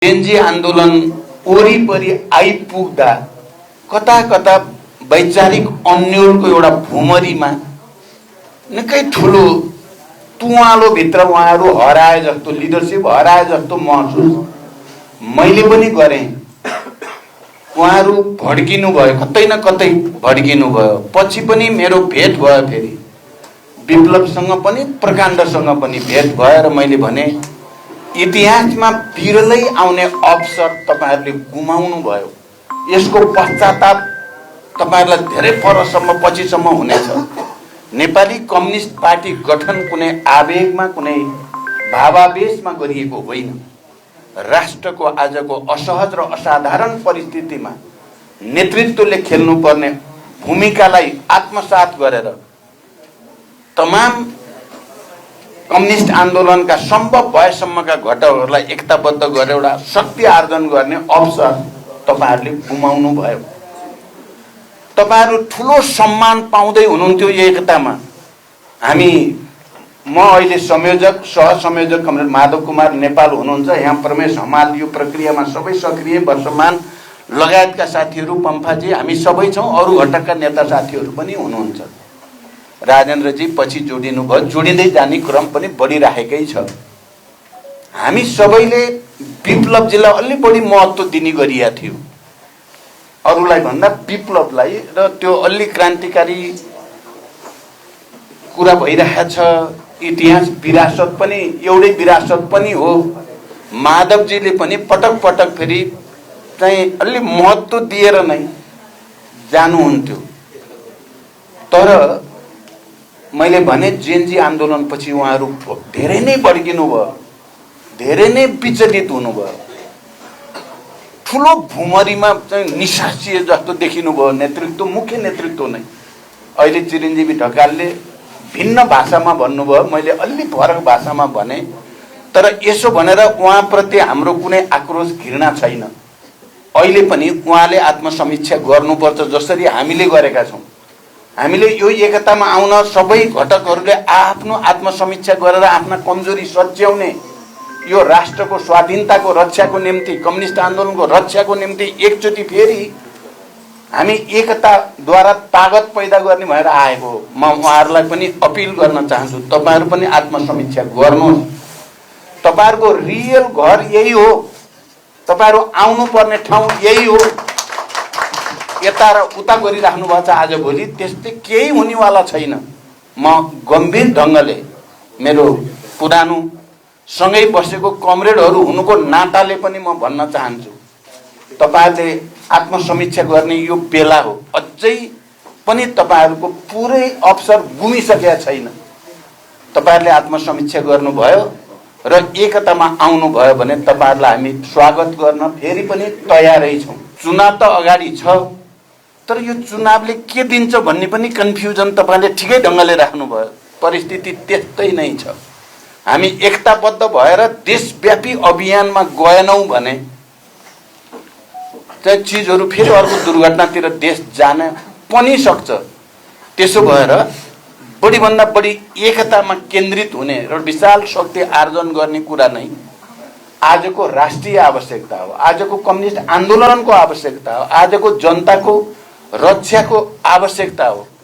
Gen Z आन्दोलन वरिपरि आइपुग्दा कता कता वैचारिक अन्योलको एउटा भुमरीमा निकै ठुलो तुवालो भित्र उहाँहरू हराए जस्तो, लिडरशिप हराए जस्तो महसुस मैले पनि गरेँ। उहाँहरू भड्किनु भयो, कतै न कतै भड्किनु भयो। पछि पनि मेरो भेट भयो, फेरि विप्लवसँग पनि प्रकाण्डसँग पनि भेट भयो र मैले भने इतिहासमा विरलै आउने अवसर तपाईहरुले गुमाउनु भयो। यसको पश्चाताप तपाईहरुलाई धेरै परसम्म पछिसम्म हुनेछ। नेपाली कम्युनिस्ट पार्टी गठन कुनै आवेगमा, कुनै भावावेशमा गरिएको होइन। राष्ट्रको आजको असहज र असाधारण परिस्थितिमा नेतृत्वले खेल्नुपर्ने भूमिकालाई आत्मसात गरेर तमाम कम्युनिस्ट आन्दोलनका सम्भव भएसम्मका घटकहरूलाई एकताबद्ध गरेर एउटा शक्ति आर्जन गर्ने अवसर तपाईहरुले गुमाउनु भयो। तपाईहरु ठुलो सम्मान पाउँदै हुनुहुन्थ्यो यो एकतामा। म अहिले संयोजक सहसंयोजक कमरेड माधव कुमार नेपाल हुनुहुन्छ, यहाँ प्रमेश हमाल यो प्रक्रियामा सबै सक्रिय, वर्षमान लगायतका साथीहरू, पम्फाजी, हामी सबै छौं। अरु घटकका नेता साथीहरू पनि हुनुहुन्छ। राजेन्द्रजी पछि जोडिनु भयो, जोडिँदै जाने क्रम पनि बढिराखेकै छ। हामी सबैले विप्लवजीलाई अलि बढी महत्त्व दिने गरिया थियो अरूलाई भन्दा विप्लवलाई, र त्यो अलि क्रान्तिकारी कुरा भइरहेछ। इतिहास विरासत पनि एउटै विरासत पनि हो। माधवजीले पनि पटक पटक फेरि चाहिँ अलि महत्त्व दिएर नै जानुहुन्थ्यो। तर मैले भने जेनजी आन्दोलन पछि उहाँहरू धेरै नै बढ्किनु भयो, धेरै नै विचलित हुनुभयो। ठुलो भुमरीमा चाहिँ निसासिए जस्तो देखिनु भयो नेतृत्व, मुख्य नेतृत्व नै। अहिले चिरञ्जीवी ढकालले भिन्न भाषामा भन्नुभयो, मैले अलि फरक भाषामा भने। तर यसो भनेर उहाँप्रति हाम्रो कुनै आक्रोश, घृणा छैन। अहिले पनि उहाँले आत्मसमीक्षा गर्नुपर्छ, जसरी हामीले गरेका छौं। हामीले यो एकतामा आउन सबै घटकहरूले आफ्नो आत्मसमीक्षा गरेर आफ्ना कमजोरी सच्याउने, यो राष्ट्रको स्वाधीनताको रक्षाको निम्ति, कम्युनिस्ट आन्दोलनको रक्षाको निम्ति एकचोटि फेरि हामी एकताद्वारा ताकत पैदा गर्ने भएर आएको हो। म उहाँहरूलाई पनि अपिल गर्न चाहन्छु, तपाईहरु पनि आत्मसमीक्षा गर्नुहोस्। तपाईहरुको रियल घर यही हो, तपाईहरु आउनुपर्ने ठाउँ यही हो। यता र उता गरिराख्नु भएको छ आजभोलि, त्यस्तै केही हुनेवाला छैन। म गम्भीर ढङ्गले मेरो पुरानो सँगै बसेको कमरेडहरू हुनुको नाताले पनि म भन्न चाहन्छु, तपाईहरुले आत्मसमीक्षा गर्ने यो बेला हो। अझै पनि तपाईहरुको पुरै अवसर गुमिसकेका छैन। तपाईहरुले आत्मसमीक्षा गर्नुभयो र एकतामा आउनुभयो भने तपाईहरुलाई हामी स्वागत गर्न फेरि पनि तयारै छौं। चुनाव त अगाडि छ, तर यो चुनावले के दिन्छ भन्ने पनि कन्फ्युजन तपाईले ठिकै ढङ्गले राख्नुभयो। परिस्थिति त्यस्तै नै छ। हामी एकताबद्ध भएर देशव्यापी अभियानमा गएनौं भने चाहिँ चीजहरू फेरि अर्को दुर्घटनातिर देश जान पनि सक्छ। त्यसो भएर बढीभन्दा बढी एकतामा केन्द्रित हुने र विशाल शक्ति आर्जन गर्ने कुरा नै आजको राष्ट्रिय आवश्यकता हो, आजको कम्युनिस्ट आन्दोलनको आवश्यकता हो, आजको जनताको रक्षाको आवश्यकता हो।